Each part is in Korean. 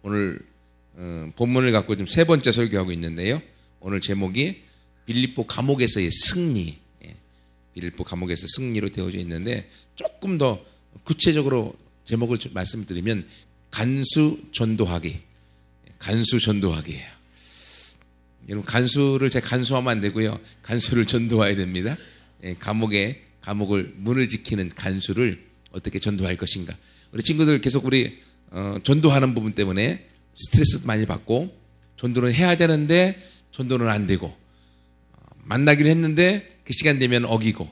오늘 본문을 갖고 좀 세 번째 설교하고 있는데요. 오늘 제목이 빌립보 감옥에서의 승리, 빌립보 감옥에서 승리로 되어져 있는데 조금 더 구체적으로 제목을 좀 말씀드리면 간수 전도하기, 간수 전도하기예요. 여러분 간수를 제가 간수하면 안 되고요. 간수를 전도해야 됩니다. 감옥을 문을 지키는 간수를 어떻게 전도할 것인가. 우리 친구들 계속 우리 전도하는 부분 때문에 스트레스도 많이 받고 전도는 해야 되는데 전도는 안 되고 만나기로 했는데 그 시간 되면 어기고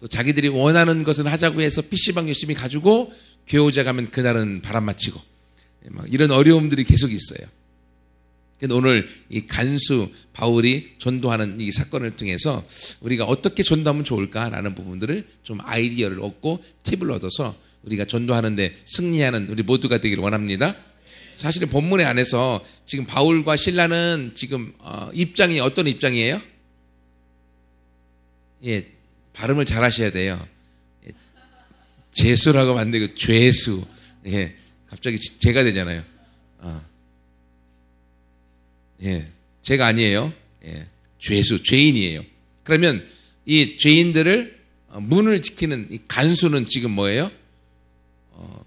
또 자기들이 원하는 것은 하자고 해서 PC방 열심히 가지고 교회 오자 가면 그날은 바람 맞히고 이런 어려움들이 계속 있어요. 근데 오늘 이 간수 바울이 전도하는 이 사건을 통해서 우리가 어떻게 전도하면 좋을까라는 부분들을 좀 아이디어를 얻고 팁을 얻어서 우리가 전도하는데 승리하는 우리 모두가 되기를 원합니다. 사실은 본문의 안에서 지금 바울과 실라는 지금 입장이 어떤 입장이에요? 예, 발음을 잘 하셔야 돼요. 예, 죄수라고 하면 안 되고 죄수. 예, 갑자기 죄가 되잖아요. 예, 죄가 아니에요. 예, 죄수, 죄인이에요. 그러면 이 죄인들을 문을 지키는 이 간수는 지금 뭐예요?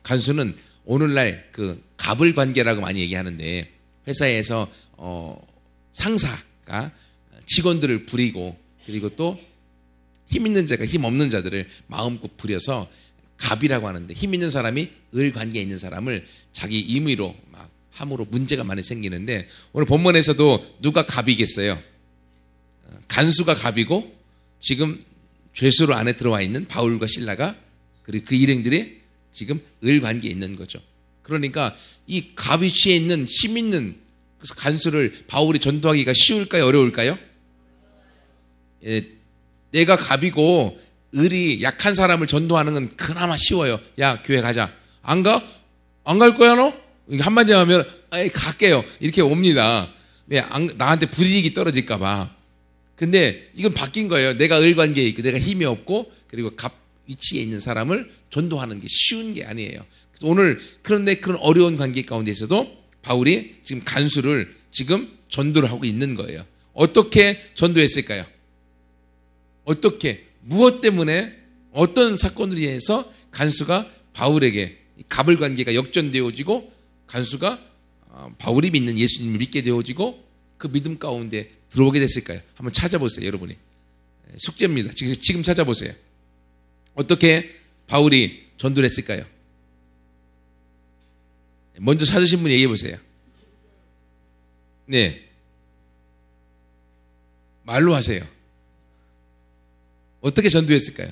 간수는 오늘날 그 갑을 관계라고 많이 얘기하는데 회사에서 상사가 직원들을 부리고 그리고 또 힘 있는 자가 힘 없는 자들을 마음껏 부려서 갑이라고 하는데 힘 있는 사람이 을 관계에 있는 사람을 자기 임의로 막 함으로 문제가 많이 생기는데 오늘 본문에서도 누가 갑이겠어요? 간수가 갑이고 지금 죄수로 안에 들어와 있는 바울과 실라가 그리고 그 일행들이 지금 을 관계에 있는 거죠. 그러니까 이 갑이 취해 있는 힘 있는 그래서 간수를 바울이 전도하기가 쉬울까요? 어려울까요? 예, 내가 갑이고 을이 약한 사람을 전도하는 건 그나마 쉬워요. 야 교회 가자. 안 가? 안 갈 거야 너? 한마디 하면 갈게요. 이렇게 옵니다. 왜 나한테 불이익이 떨어질까 봐. 근데 이건 바뀐 거예요. 내가 을 관계에 있고 내가 힘이 없고 그리고 갑 위치에 있는 사람을 전도하는 게 쉬운 게 아니에요. 그래서 오늘 그런데 그런 어려운 관계 가운데서도 바울이 지금 간수를 지금 전도를 하고 있는 거예요. 어떻게 전도했을까요? 어떻게 무엇 때문에 어떤 사건으로 인해서 간수가 바울에게 갑을 관계가 역전되어지고 간수가 바울이 믿는 예수님을 믿게 되어지고 그 믿음 가운데 들어오게 됐을까요? 한번 찾아보세요. 여러분이 숙제입니다. 지금 찾아보세요. 어떻게 바울이 전도를 했을까요? 먼저 찾으신 분 얘기해 보세요. 네. 말로 하세요. 어떻게 전도했을까요?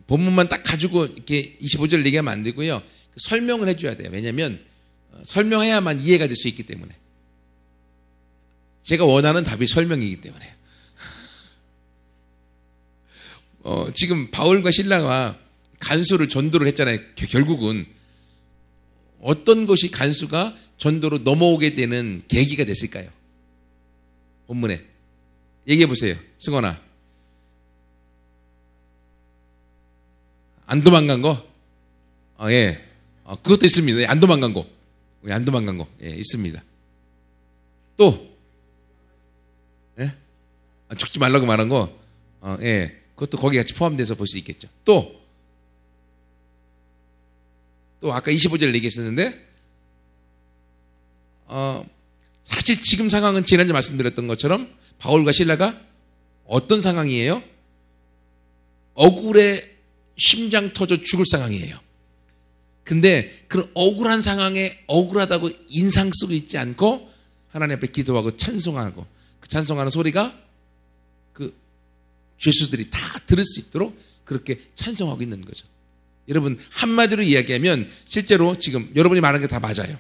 본문만 딱 가지고 이렇게 25절 얘기하면 안 되고요. 설명을 해줘야 돼요. 왜냐하면 설명해야만 이해가 될 수 있기 때문에. 제가 원하는 답이 설명이기 때문에. 지금 바울과 실라가 간수를 전도를 했잖아요. 결국은 어떤 것이 간수가 전도로 넘어오게 되는 계기가 됐을까요? 본문에 얘기해 보세요. 승원아. 안 도망간 거? 예. 그것도 있습니다. 안 도망간 거. 안 도망간 거. 예, 있습니다. 또? 예? 죽지 말라고 말한 거? 예. 그것도 거기 같이 포함돼서 볼 수 있겠죠. 또 아까 25절 얘기했었는데, 사실 지금 상황은 지난주 말씀드렸던 것처럼 바울과 실라가 어떤 상황이에요? 억울해 심장 터져 죽을 상황이에요. 근데 그런 억울한 상황에 억울하다고 인상 쓰고 있지 않고 하나님 앞에 기도하고 찬송하고 그 찬송하는 소리가 그 죄수들이 다 들을 수 있도록 그렇게 찬송하고 있는 거죠. 여러분 한마디로 이야기하면 실제로 지금 여러분이 말하는 게 다 맞아요.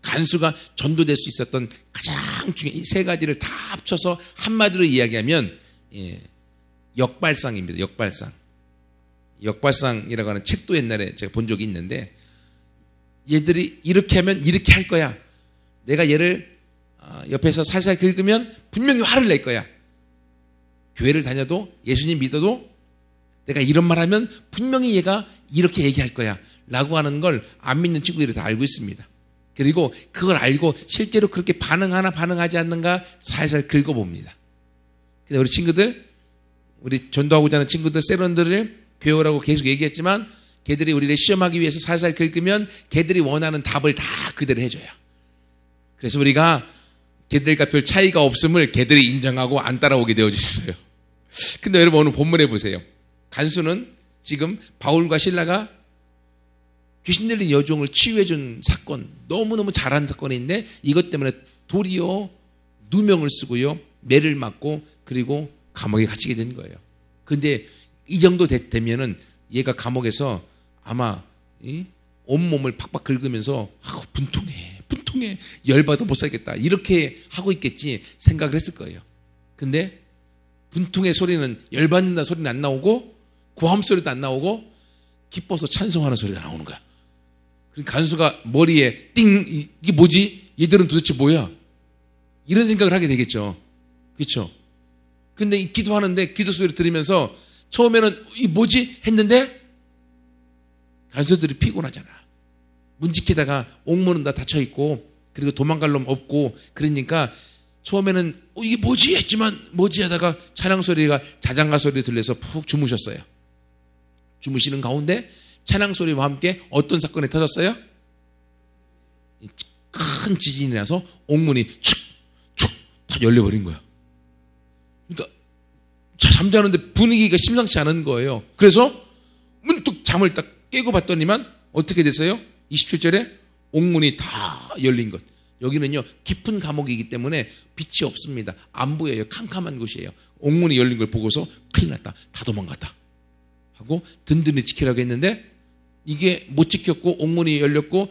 간수가 전도될 수 있었던 가장 중요한 이 세 가지를 다 합쳐서 한마디로 이야기하면 역발상입니다. 역발상이라고 하는 책도 옛날에 제가 본 적이 있는데 얘들이 이렇게 하면 이렇게 할 거야. 내가 얘를 옆에서 살살 긁으면 분명히 화를 낼 거야. 교회를 다녀도 예수님 믿어도 내가 이런 말 하면 분명히 얘가 이렇게 얘기할 거야 라고 하는 걸 안 믿는 친구들이 다 알고 있습니다. 그리고 그걸 알고 실제로 그렇게 반응하나 반응하지 않는가 살살 긁어봅니다. 근데 우리 친구들, 우리 전도하고자 하는 친구들, 세런들을 교회 오라고 계속 얘기했지만 걔들이 우리를 시험하기 위해서 살살 긁으면 걔들이 원하는 답을 다 그대로 해줘요. 그래서 우리가 걔들과 별 차이가 없음을 걔들이 인정하고 안 따라오게 되어져 있어요. 근데 여러분 오늘 본문에 보세요. 간수는 지금 바울과 실라가 귀신 들린 여종을 치유해준 사건, 너무너무 잘한 사건인데 이것 때문에 도리어 누명을 쓰고요, 매를 맞고 그리고 감옥에 갇히게 된 거예요. 근데 이 정도 되면은 얘가 감옥에서 아마 온몸을 팍팍 긁으면서 분통해 열받아 못 살겠다 이렇게 하고 있겠지 생각을 했을 거예요. 근데 분통의 소리는, 열받는다 소리는 안 나오고 고함 소리도 안 나오고 기뻐서 찬송하는 소리가 나오는 거야. 간수가 머리에 띵, 이게 뭐지? 얘들은 도대체 뭐야? 이런 생각을 하게 되겠죠. 그렇죠? 근데 이 기도하는데 기도 소리를 들으면서 처음에는 이 뭐지? 했는데 간수들이 피곤하잖아. 문지키다가 옥문은 다 닫혀있고 그리고 도망갈 놈 없고 그러니까 처음에는 이게 뭐지? 했지만 뭐지? 하다가 찬양 소리가 자장가 소리 들려서 푹 주무셨어요. 주무시는 가운데 찬양 소리와 함께 어떤 사건이 터졌어요? 큰 지진이 나서 옥문이 축축 다 열려버린 거야. 그러니까 잠자는데 분위기가 심상치 않은 거예요. 그래서 문득 잠을 딱 깨고 봤더니만 어떻게 됐어요? 27절에 옥문이 다 열린 것. 여기는요 깊은 감옥이기 때문에 빛이 없습니다. 안 보여요. 캄캄한 곳이에요. 옥문이 열린 걸 보고서 큰일 났다, 다 도망갔다 하고 든든히 지키라고 했는데 이게 못 지켰고 옥문이 열렸고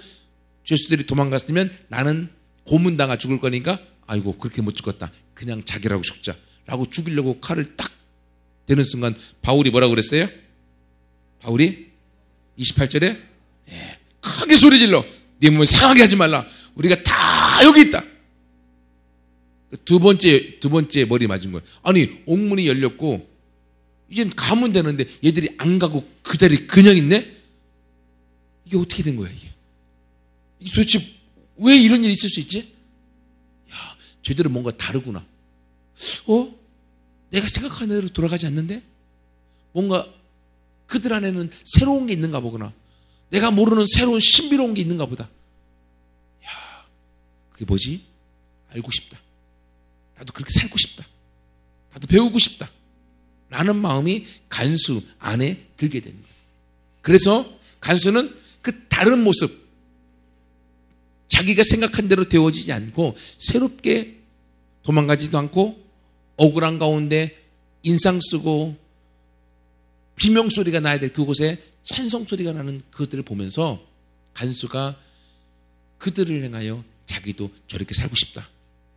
죄수들이 도망갔으면 나는 고문당하 죽을 거니까 아이고 그렇게 못 죽었다, 그냥 자기라고 죽자 라고 죽이려고 칼을 딱 대는 순간 바울이 뭐라고 그랬어요? 바울이 28절에 크게 소리질러 네 몸을 상하게 하지 말라, 우리가 다 여기 있다. 두 번째 머리 맞은 거예요. 아니 옥문이 열렸고 이젠 가면 되는데 얘들이 안 가고 그 자리 그냥 있네? 이게 어떻게 된 거야 이게 도대체 왜 이런 일이 있을 수 있지? 야, 쟤들은 뭔가 다르구나. 내가 생각하는 대로 돌아가지 않는데? 뭔가 그들 안에는 새로운 게 있는가 보구나. 내가 모르는 새로운 신비로운 게 있는가 보다. 야, 그게 뭐지? 알고 싶다. 나도 그렇게 살고 싶다. 나도 배우고 싶다. 라는 마음이 간수 안에 들게 되는 거예요. 그래서 간수는 그 다른 모습, 자기가 생각한 대로 되어지지 않고 새롭게 도망가지도 않고 억울한 가운데 인상 쓰고 비명소리가 나야 될 그곳에 찬송소리가 나는 그들을 보면서 간수가 그들을 향하여 자기도 저렇게 살고 싶다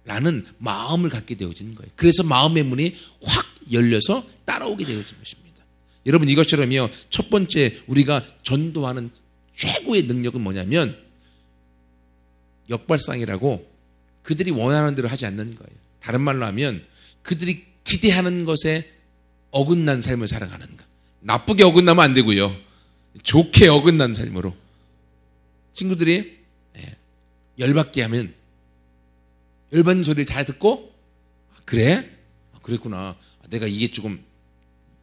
라는 마음을 갖게 되어지는 거예요. 그래서 마음의 문이 확 열려서 따라오게 되어진 것입니다. 여러분 이것처럼요, 첫 번째 우리가 전도하는 최고의 능력은 뭐냐면 역발상이라고 그들이 원하는 대로 하지 않는 거예요. 다른 말로 하면 그들이 기대하는 것에 어긋난 삶을 살아가는 것. 나쁘게 어긋나면 안 되고요, 좋게 어긋난 삶으로. 친구들이 열받게 하면 열받는 소리를 잘 듣고 그래? 그랬구나, 내가 이게 조금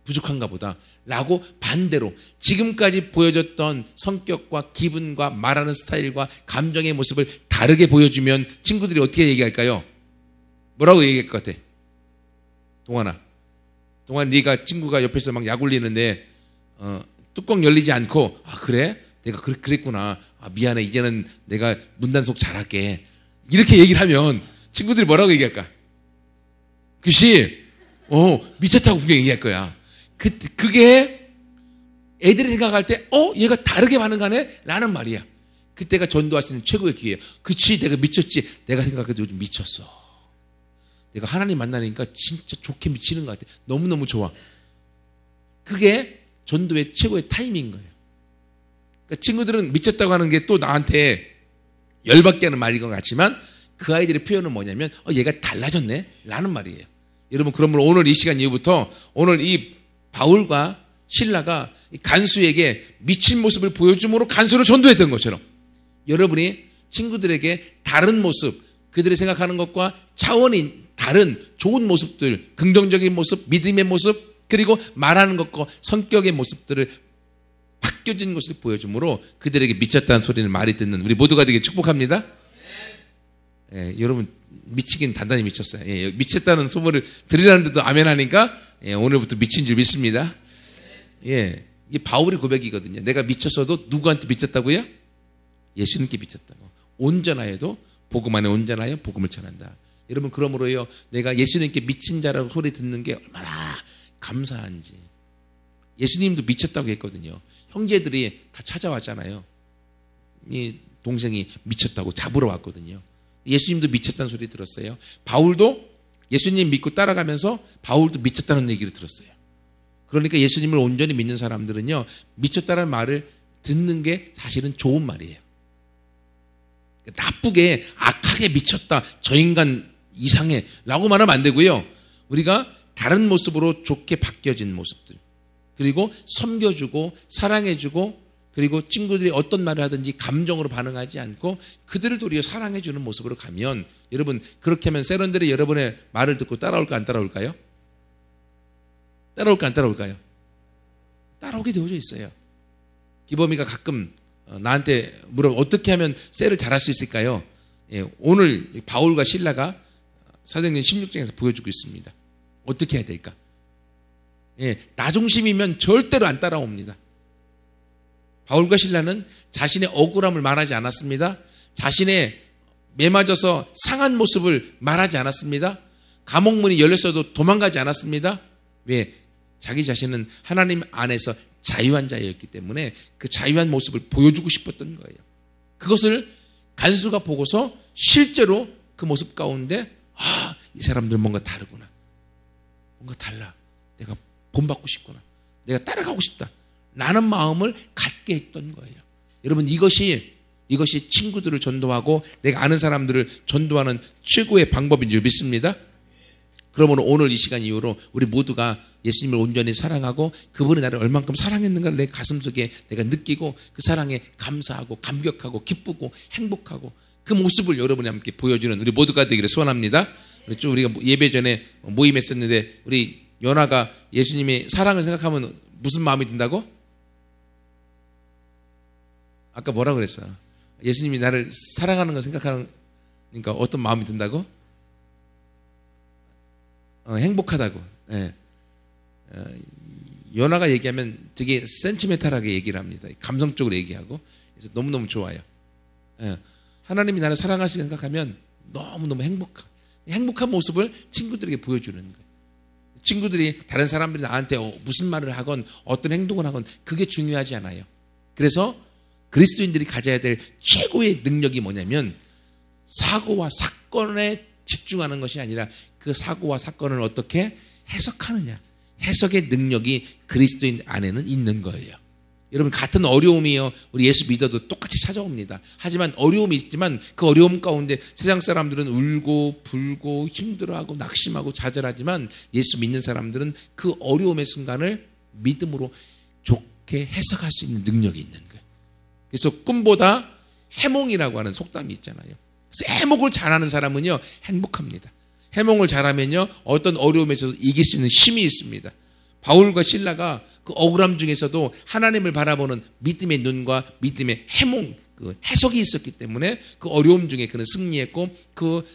부족한가 보다 라고 반대로 지금까지 보여줬던 성격과 기분과 말하는 스타일과 감정의 모습을 다르게 보여주면 친구들이 어떻게 얘기할까요? 뭐라고 얘기할 것 같아? 동환아, 네가 친구가 옆에서 막 약 올리는데 뚜껑 열리지 않고 그래? 내가 그랬구나, 미안해, 이제는 내가 문단속 잘할게 이렇게 얘기를 하면 친구들이 뭐라고 얘기할까? 그치? 미쳤다고 분명히 얘기할 거야. 그게 애들이 생각할 때 얘가 다르게 반응하네 라는 말이야. 그때가 전도할 수 있는 최고의 기회예요. 그치, 내가 미쳤지. 내가 생각해도 요즘 미쳤어. 내가 하나님 만나니까 진짜 좋게 미치는 것 같아. 너무너무 좋아. 그게 전도의 최고의 타이밍인 거예요. 그러니까 친구들은 미쳤다고 하는 게 또 나한테 열받게 하는 말인 것 같지만 그 아이들의 표현은 뭐냐면 얘가 달라졌네 라는 말이에요. 여러분 그러면 오늘 이 시간 이후부터 오늘 이 바울과 신라가 간수에게 미친 모습을 보여줌으로 간수를 전도했던 것처럼 여러분이 친구들에게 다른 모습, 그들이 생각하는 것과 차원이 다른 좋은 모습들, 긍정적인 모습, 믿음의 모습, 그리고 말하는 것과 성격의 모습들을 바뀌어진 것을 보여줌으로 그들에게 미쳤다는 소리를 많이 듣는 우리 모두가 되게 축복합니다. 예, 여러분 미치긴 단단히 미쳤어요. 예, 미쳤다는 소문을 들으라는데도 아멘 하니까 예, 오늘부터 미친 줄 믿습니다. 예, 이게 바울의 고백이거든요. 내가 미쳤어도 누구한테 미쳤다고요? 예수님께 미쳤다고. 온전하여도 복음 안에 온전하여 복음을 전한다. 여러분 그러므로요, 내가 예수님께 미친 자라고 소리 듣는 게 얼마나 감사한지. 예수님도 미쳤다고 했거든요. 형제들이 다 찾아왔잖아요. 이 동생이 미쳤다고 잡으러 왔거든요. 예수님도 미쳤다는 소리 들었어요. 바울도 예수님 믿고 따라가면서 바울도 미쳤다는 얘기를 들었어요. 그러니까 예수님을 온전히 믿는 사람들은요, 미쳤다는 말을 듣는 게 사실은 좋은 말이에요. 나쁘게 악하게 미쳤다, 저 인간 이상해 라고 말하면 안 되고요. 우리가 다른 모습으로 좋게 바뀌어진 모습들, 그리고 섬겨주고 사랑해주고, 그리고 친구들이 어떤 말을 하든지 감정으로 반응하지 않고 그들을 도리어 사랑해주는 모습으로 가면, 여러분 그렇게 하면 세런들이 여러분의 말을 듣고 따라올까 안 따라올까요? 따라올까 안 따라올까요? 따라오게 되어져 있어요. 기범이가 가끔 나한테 물어 어떻게 하면 셀을 잘할 수 있을까요? 예, 오늘 바울과 신라가 사도행전 16장에서 보여주고 있습니다. 어떻게 해야 될까? 예, 나 중심이면 절대로 안 따라옵니다. 바울과 신라는 자신의 억울함을 말하지 않았습니다. 자신의 매맞아서 상한 모습을 말하지 않았습니다. 감옥문이 열렸어도 도망가지 않았습니다. 왜? 자기 자신은 하나님 안에서 자유한 자였기 때문에 그 자유한 모습을 보여주고 싶었던 거예요. 그것을 간수가 보고서 실제로 그 모습 가운데 이 사람들은 뭔가 다르구나. 뭔가 달라. 내가 본받고 싶구나. 내가 따라가고 싶다. 라는 마음을 갖게 했던 거예요. 여러분 이것이 친구들을 전도하고 내가 아는 사람들을 전도하는 최고의 방법인 줄 믿습니다. 그러면 오늘 이 시간 이후로 우리 모두가 예수님을 온전히 사랑하고 그분이 나를 얼만큼 사랑했는가를 내 가슴속에 내가 느끼고 그 사랑에 감사하고 감격하고 기쁘고 행복하고 그 모습을 여러분이 함께 보여주는 우리 모두가 되기를 소원합니다. 우리가 예배 전에 모임했었는데 우리 연아가 예수님의 사랑을 생각하면 무슨 마음이 든다고? 아까 뭐라 그랬어? 예수님이 나를 사랑하는 걸 생각하니까 어떤 마음이 든다고? 행복하다고. 예. 연아가 얘기하면 되게 센티멘탈하게 얘기를 합니다. 감성적으로 얘기하고. 그래서 너무너무 좋아요. 예. 하나님이 나를 사랑하시게 생각하면 너무너무 행복한 모습을 친구들에게 보여주는 거예요. 친구들이 다른 사람들이 나한테 무슨 말을 하건 어떤 행동을 하건 그게 중요하지 않아요. 그래서 그리스도인들이 가져야 될 최고의 능력이 뭐냐면 사고와 사건에 집중하는 것이 아니라 그 사고와 사건을 어떻게 해석하느냐. 해석의 능력이 그리스도인 안에는 있는 거예요. 여러분 같은 어려움이요, 우리 예수 믿어도 똑같이 찾아옵니다. 하지만 어려움이 있지만 그 어려움 가운데 세상 사람들은 울고 불고 힘들어하고 낙심하고 좌절하지만 예수 믿는 사람들은 그 어려움의 순간을 믿음으로 좋게 해석할 수 있는 능력이 있는 거예요. 그래서 꿈보다 해몽이라고 하는 속담이 있잖아요. 해몽을 잘하는 사람은요 행복합니다. 해몽을 잘하면요 어떤 어려움에서도 이길 수 있는 힘이 있습니다. 바울과 신라가 그 억울함 중에서도 하나님을 바라보는 믿음의 눈과 믿음의 해몽, 그 해석이 있었기 때문에 그 어려움 중에 그는 승리했고 그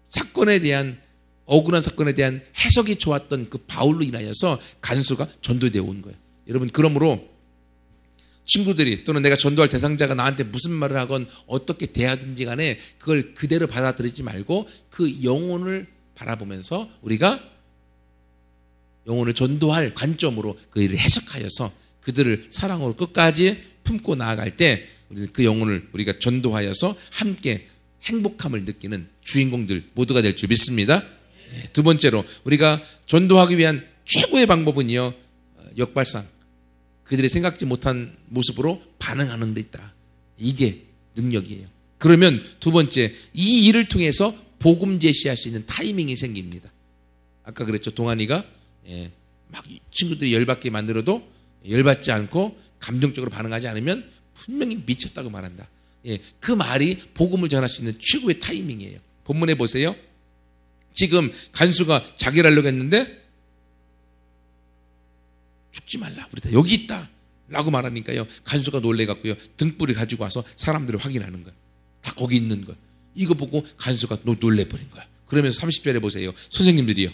사건에 대한 억울한 사건에 대한 해석이 좋았던 그 바울로 인하여서 간수가 전도되어 온 거예요. 여러분 그러므로 친구들이 또는 내가 전도할 대상자가 나한테 무슨 말을 하건 어떻게 대하든지 간에 그걸 그대로 받아들이지 말고 그 영혼을 바라보면서 우리가 영혼을 전도할 관점으로 그 일을 해석하여서 그들을 사랑으로 끝까지 품고 나아갈 때 우리는 그 영혼을 우리가 전도하여서 함께 행복함을 느끼는 주인공들 모두가 될 줄 믿습니다. 두 번째로 우리가 전도하기 위한 최고의 방법은요 역발상, 그들이 생각지 못한 모습으로 반응하는 데 있다. 이게 능력이에요. 그러면 두 번째, 이 일을 통해서 복음 제시할 수 있는 타이밍이 생깁니다. 아까 그랬죠. 동환이가 막 친구들이 열받게 만들어도 열받지 않고 감정적으로 반응하지 않으면 분명히 미쳤다고 말한다. 예, 그 말이 복음을 전할 수 있는 최고의 타이밍이에요. 본문에 보세요. 지금 간수가 자결 하려고 했는데 죽지 말라, 우리 다 여기 있다 라고 말하니까요, 간수가 놀래갖고요 등불을 가지고 와서 사람들을 확인하는 거예요. 다 거기 있는 거예요. 이거 보고 간수가 놀래버린 거야. 그러면서 30절에 보세요. 선생님들이요,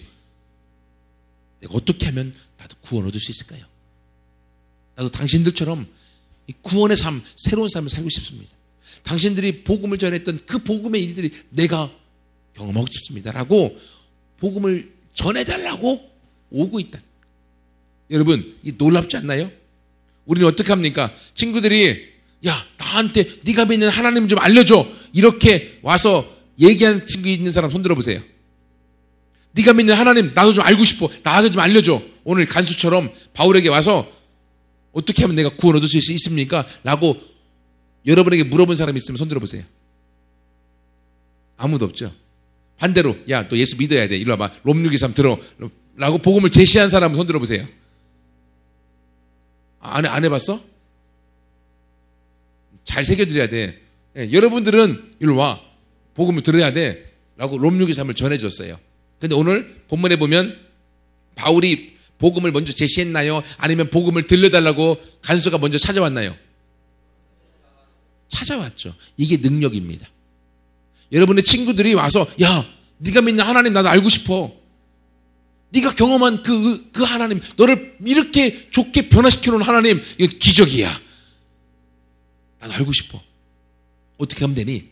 내가 어떻게 하면 나도 구원 얻을 수 있을까요? 나도 당신들처럼 구원의 삶, 새로운 삶을 살고 싶습니다. 당신들이 복음을 전했던 그 복음의 일들이 내가 경험하고 싶습니다 라고 복음을 전해달라고 오고 있다. 여러분, 이 놀랍지 않나요? 우리는 어떻게 합니까? 친구들이 야, 나한테 네가 믿는 하나님 좀 알려줘 이렇게 와서 얘기하는 친구 있는 사람 손 들어보세요. 네가 믿는 하나님 나도 좀 알고 싶어, 나에게 좀 알려줘. 오늘 간수처럼 바울에게 와서 어떻게 하면 내가 구원 얻을 수 있습니까? 라고 여러분에게 물어본 사람이 있으면 손 들어보세요. 아무도 없죠. 반대로 야, 너 예수 믿어야 돼, 이리 와봐, 롬 6:23 들어 라고 복음을 제시한 사람은 손 들어보세요. 안 해봤어? 잘 새겨드려야 돼. 예, 여러분들은 이리 와, 복음을 들어야 돼 라고 롬 6:23을 전해줬어요. 근데 오늘 본문에 보면 바울이 복음을 먼저 제시했나요? 아니면 복음을 들려달라고 간수가 먼저 찾아왔나요? 찾아왔죠. 이게 능력입니다. 여러분의 친구들이 와서 야, 네가 믿는 하나님 나도 알고 싶어, 네가 경험한 그 하나님, 너를 이렇게 좋게 변화시켜놓은 하나님, 이건 기적이야, 나도 알고 싶어, 어떻게 하면 되니?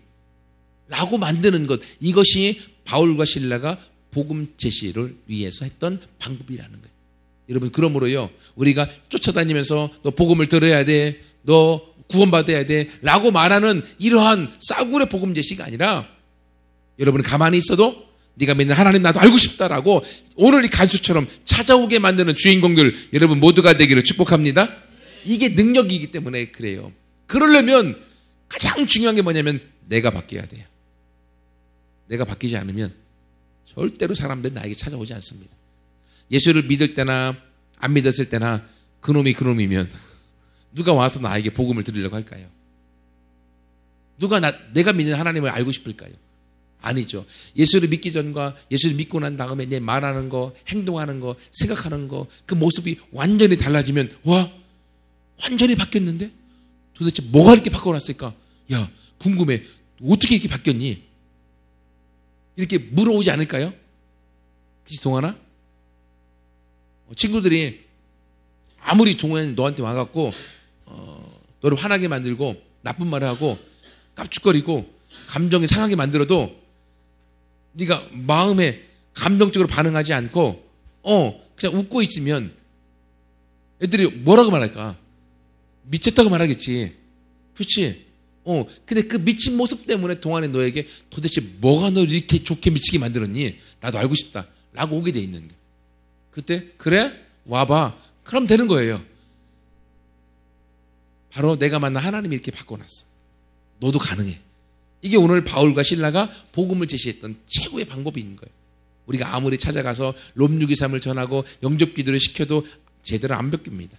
라고 만드는 것, 이것이 바울과 실라가 복음 제시를 위해서 했던 방법이라는 거예요. 여러분, 그러므로요, 우리가 쫓아다니면서 너 복음을 들어야 돼, 너 구원받아야 돼 라고 말하는 이러한 싸구려 복음 제시가 아니라, 여러분이 가만히 있어도 네가 믿는 하나님 나도 알고 싶다라고 오늘 이 간수처럼 찾아오게 만드는 주인공들 여러분 모두가 되기를 축복합니다. 이게 능력이기 때문에 그래요. 그러려면 가장 중요한 게 뭐냐면 내가 바뀌어야 돼요. 내가 바뀌지 않으면 절대로 사람들은 나에게 찾아오지 않습니다. 예수를 믿을 때나 안 믿었을 때나 그놈이 그놈이면 누가 와서 나에게 복음을 들으려고 할까요? 누가 내가 믿는 하나님을 알고 싶을까요? 아니죠. 예수를 믿기 전과 예수를 믿고 난 다음에 내 말하는 거, 행동하는 거, 생각하는 거, 그 모습이 완전히 달라지면 와, 완전히 바뀌었는데? 도대체 뭐가 이렇게 바꿔놨을까? 야, 궁금해. 어떻게 이렇게 바뀌었니? 이렇게 물어오지 않을까요? 그치, 동환아? 친구들이 아무리 동환이 너한테 와갖고 너를 화나게 만들고 나쁜 말을 하고 깝죽거리고 감정이 상하게 만들어도 네가 마음에 감정적으로 반응하지 않고 그냥 웃고 있으면 애들이 뭐라고 말할까? 미쳤다고 말하겠지. 그렇지? 근데 그 미친 모습 때문에 동안에 너에게 도대체 뭐가 널 이렇게 좋게 미치게 만들었니? 나도 알고 싶다 라고 오게 돼 있는 거야. 그때 그래? 와봐. 그럼 되는 거예요. 바로 내가 만난 하나님이 이렇게 바꿔놨어. 너도 가능해. 이게 오늘 바울과 실라가 복음을 제시했던 최고의 방법인 거예요. 우리가 아무리 찾아가서 롬 6:23을 전하고 영접 기도를 시켜도 제대로 안 바뀝니다.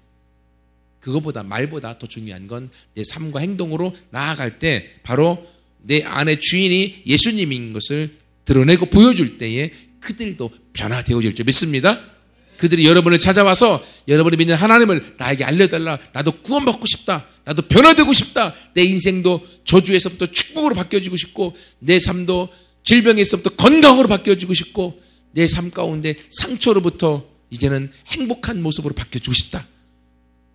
그것보다 말보다 더 중요한 건 내 삶과 행동으로 나아갈 때 바로 내 안의 주인이 예수님인 것을 드러내고 보여줄 때에 그들도 변화되어질 줄 믿습니다. 그들이 여러분을 찾아와서 여러분이 믿는 하나님을 나에게 알려달라, 나도 구원받고 싶다, 나도 변화되고 싶다, 내 인생도 저주에서부터 축복으로 바뀌어지고 싶고 내 삶도 질병에서부터 건강으로 바뀌어지고 싶고 내 삶 가운데 상처로부터 이제는 행복한 모습으로 바뀌어지고 싶다,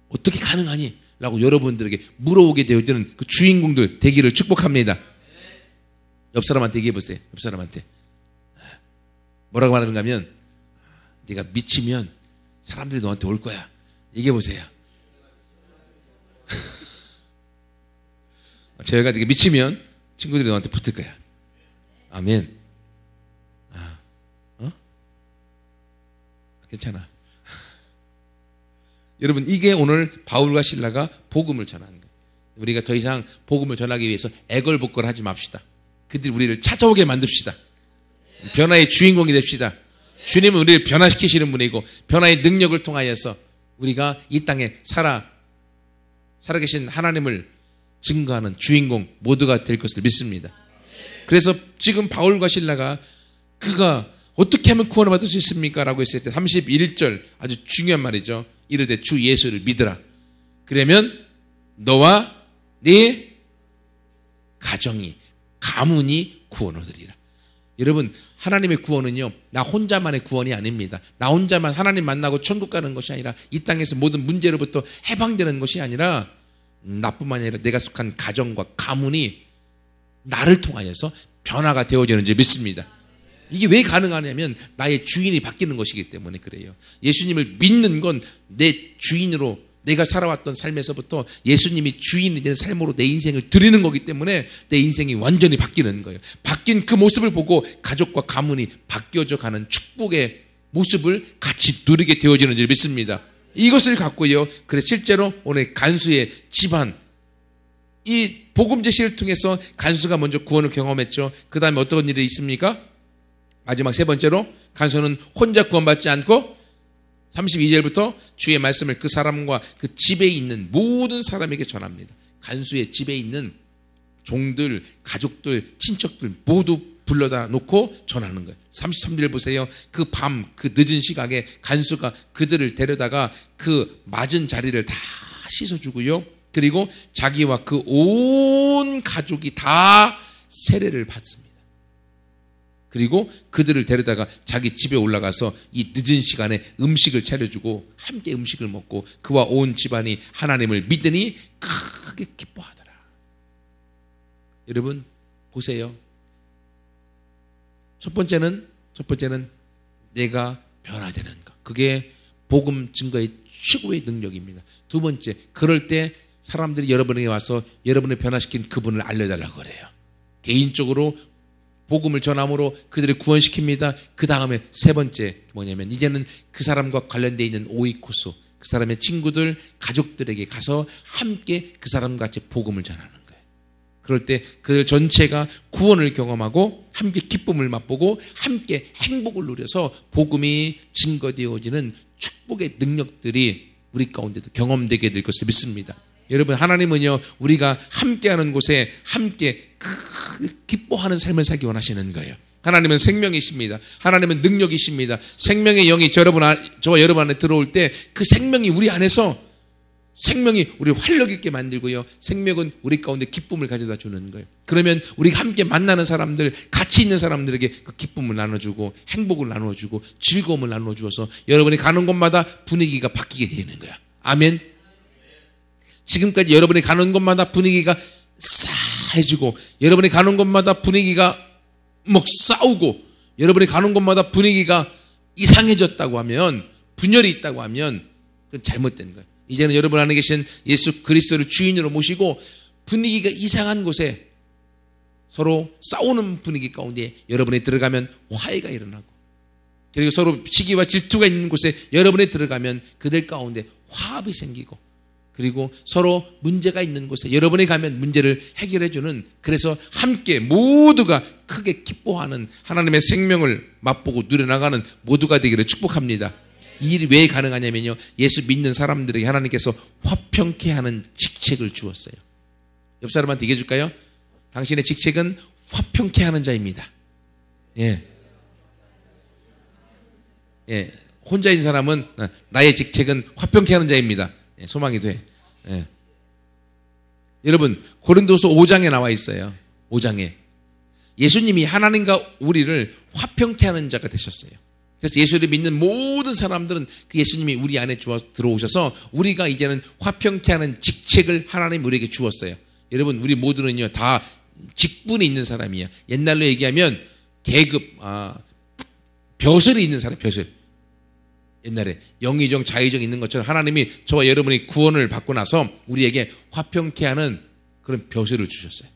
어떻게 가능하니? 라고 여러분들에게 물어오게 되어지는 그 주인공들 되기를 축복합니다. 옆 사람한테 얘기해 보세요. 옆 사람한테 뭐라고 말하는가 하면 네가 미치면 사람들이 너한테 올 거야. 얘기해 보세요. 재혁아, 네가 미치면 친구들이 너한테 붙을 거야. 아멘. 괜찮아. 여러분, 이게 오늘 바울과 실라가 복음을 전하는 거예요. 우리가 더 이상 복음을 전하기 위해서 애걸복걸 하지 맙시다. 그들이 우리를 찾아오게 만듭시다. 변화의 주인공이 됩시다. 주님은 우리를 변화시키시는 분이고 변화의 능력을 통하여서 우리가 이 땅에 살아계신 하나님을 증거하는 주인공 모두가 될 것을 믿습니다. 그래서 지금 바울과 실라가 그가 어떻게 하면 구원을 받을 수 있습니까? 라고 했을 때 31절 아주 중요한 말이죠. 이르되 주 예수를 믿으라. 그러면 너와 네 가정이 가문이 구원을 얻으리라. 여러분, 하나님의 구원은요, 나 혼자만의 구원이 아닙니다. 나 혼자만 하나님 만나고 천국 가는 것이 아니라 이 땅에서 모든 문제로부터 해방되는 것이 아니라 나뿐만 아니라 내가 속한 가정과 가문이 나를 통하여서 변화가 되어지는 줄 믿습니다. 이게 왜 가능하냐면 나의 주인이 바뀌는 것이기 때문에 그래요. 예수님을 믿는 건 내 주인으로 내가 살아왔던 삶에서부터 예수님이 주인이 되는 삶으로 내 인생을 드리는 거기 때문에 내 인생이 완전히 바뀌는 거예요. 바뀐 그 모습을 보고 가족과 가문이 바뀌어져 가는 축복의 모습을 같이 누리게 되어지는 줄 믿습니다. 이것을 갖고요. 그래서 실제로 오늘 간수의 집안, 이 복음 제시를 통해서 간수가 먼저 구원을 경험했죠. 그 다음에 어떤 일이 있습니까? 마지막 세 번째로 간수는 혼자 구원받지 않고 32절부터 주의 말씀을 그 사람과 그 집에 있는 모든 사람에게 전합니다. 간수의 집에 있는 종들, 가족들, 친척들 모두 불러다 놓고 전하는 거예요. 33절 보세요. 그 밤, 그 늦은 시각에 간수가 그들을 데려다가 그 맞은 자리를 다 씻어주고요. 그리고 자기와 그 온 가족이 다 세례를 받습니다. 그리고 그들을 데려다가 자기 집에 올라가서 이 늦은 시간에 음식을 차려주고 함께 음식을 먹고 그와 온 집안이 하나님을 믿으니 크게 기뻐하더라. 여러분 보세요. 첫 번째는 내가 변화되는 것. 그게 복음 증거의 최고의 능력입니다. 두 번째, 그럴 때 사람들이 여러분에게 와서 여러분을 변화시킨 그분을 알려달라고 그래요. 개인적으로 복음을 전함으로 그들을 구원시킵니다. 그 다음에 세 번째 뭐냐면 이제는 그 사람과 관련되어 있는 오이코스, 그 사람의 친구들, 가족들에게 가서 함께 그 사람과 같이 복음을 전하는 거예요. 그럴 때 그 전체가 구원을 경험하고 함께 기쁨을 맛보고 함께 행복을 누려서 복음이 증거되어지는 축복의 능력들이 우리 가운데도 경험되게 될 것을 믿습니다. 여러분, 하나님은요, 우리가 함께하는 곳에 함께 기뻐하는 삶을 살기 원하시는 거예요. 하나님은 생명이십니다. 하나님은 능력이십니다. 생명의 영이 저와 여러분 안에 들어올 때 그 생명이 우리 안에서 생명이 우리를 활력 있게 만들고요. 생명은 우리 가운데 기쁨을 가져다 주는 거예요. 그러면 우리가 함께 만나는 사람들, 같이 있는 사람들에게 그 기쁨을 나눠주고 행복을 나눠주고 즐거움을 나눠주어서 여러분이 가는 곳마다 분위기가 바뀌게 되는 거야. 아멘. 지금까지 여러분이 가는 곳마다 분위기가 싸해지고 여러분이 가는 곳마다 분위기가 막 싸우고 여러분이 가는 곳마다 분위기가 이상해졌다고 하면, 분열이 있다고 하면 그건 잘못된 거예요. 이제는 여러분 안에 계신 예수 그리스도를 주인으로 모시고 분위기가 이상한 곳에 서로 싸우는 분위기 가운데 여러분이 들어가면 화해가 일어나고, 그리고 서로 시기와 질투가 있는 곳에 여러분이 들어가면 그들 가운데 화합이 생기고, 그리고 서로 문제가 있는 곳에 여러분이 가면 문제를 해결해주는, 그래서 함께 모두가 크게 기뻐하는 하나님의 생명을 맛보고 누려나가는 모두가 되기를 축복합니다. 이 일이 왜 가능하냐면요, 예수 믿는 사람들에게 하나님께서 화평케 하는 직책을 주었어요. 옆 사람한테 얘기해 줄까요? 당신의 직책은 화평케 하는 자입니다. 예. 혼자 있는 사람은 나의 직책은 화평케 하는 자입니다. 소망이 돼. 여러분, 고린도서 5장에 나와 있어요. 5장에 예수님이 하나님과 우리를 화평케 하는 자가 되셨어요. 그래서 예수를 믿는 모든 사람들은 그 예수님이 우리 안에 들어오셔서 우리가 이제는 화평케 하는 직책을 하나님 우리에게 주었어요. 여러분, 우리 모두는요 다 직분이 있는 사람이에요. 옛날로 얘기하면 계급, 벼슬이 있는 사람, 벼슬. 옛날에 영의정, 자의정 있는 것처럼 하나님이 저와 여러분이 구원을 받고 나서 우리에게 화평케 하는 그런 벼슬을 주셨어요.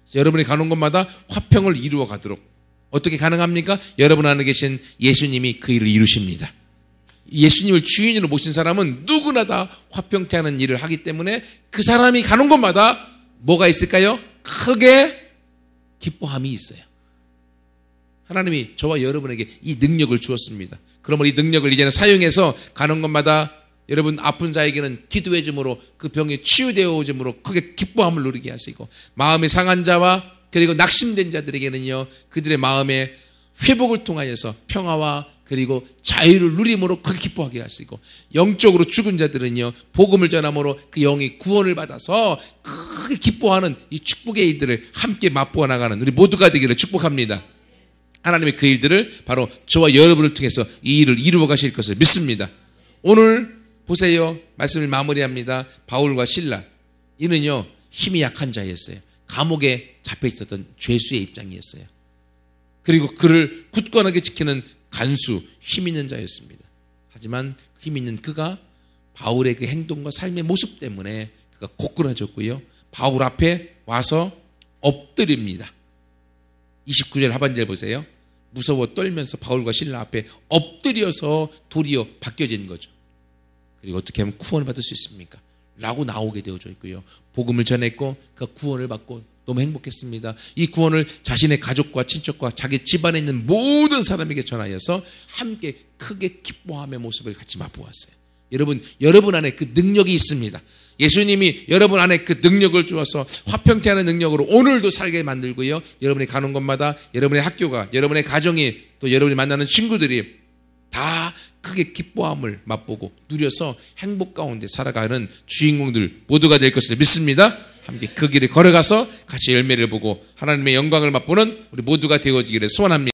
그래서 여러분이 가는 곳마다 화평을 이루어 가도록. 어떻게 가능합니까? 여러분 안에 계신 예수님이 그 일을 이루십니다. 예수님을 주인으로 모신 사람은 누구나 다 화평케 하는 일을 하기 때문에 그 사람이 가는 곳마다 뭐가 있을까요? 크게 기뻐함이 있어요. 하나님이 저와 여러분에게 이 능력을 주었습니다. 그러면 이 능력을 이제는 사용해서 가는 곳마다 여러분 아픈 자에게는 기도해 줌으로 그 병이 치유되어 줌으로 크게 기뻐함을 누리게 하시고, 마음이 상한 자와 그리고 낙심된 자들에게는요 그들의 마음의 회복을 통하여서 평화와 그리고 자유를 누림으로 크게 기뻐하게 하시고, 영적으로 죽은 자들은요 복음을 전함으로 그 영이 구원을 받아서 크게 기뻐하는 이 축복의 일들을 함께 맛보아 나가는 우리 모두가 되기를 축복합니다. 하나님의 그 일들을 바로 저와 여러분을 통해서 이 일을 이루어 가실 것을 믿습니다. 오늘 보세요. 말씀을 마무리합니다. 바울과 실라, 이는요 힘이 약한 자였어요. 감옥에 잡혀 있었던 죄수의 입장이었어요. 그리고 그를 굳건하게 지키는 간수, 힘 있는 자였습니다. 하지만 힘 있는 그가 바울의 그 행동과 삶의 모습 때문에 그가 고꾸라졌고요, 바울 앞에 와서 엎드립니다. 29절 하반절 보세요. 무서워 떨면서 바울과 실라 앞에 엎드려서 도리어 바뀌어진 거죠. 그리고 어떻게 하면 구원을 받을 수 있습니까? 라고 나오게 되어져 있고요, 복음을 전했고 그가 구원을 받고 너무 행복했습니다. 이 구원을 자신의 가족과 친척과 자기 집안에 있는 모든 사람에게 전하여서 함께 크게 기뻐함의 모습을 같이 맛보았어요. 여러분 안에 그 능력이 있습니다. 예수님이 여러분 안에 그 능력을 주어서 화평케하는 능력으로 오늘도 살게 만들고요, 여러분이 가는 곳마다 여러분의 학교가, 여러분의 가정이, 또 여러분이 만나는 친구들이 다 크게 기뻐함을 맛보고 누려서 행복 가운데 살아가는 주인공들 모두가 될 것을 믿습니다. 함께 그 길을 걸어가서 같이 열매를 보고 하나님의 영광을 맛보는 우리 모두가 되어지기를 소원합니다.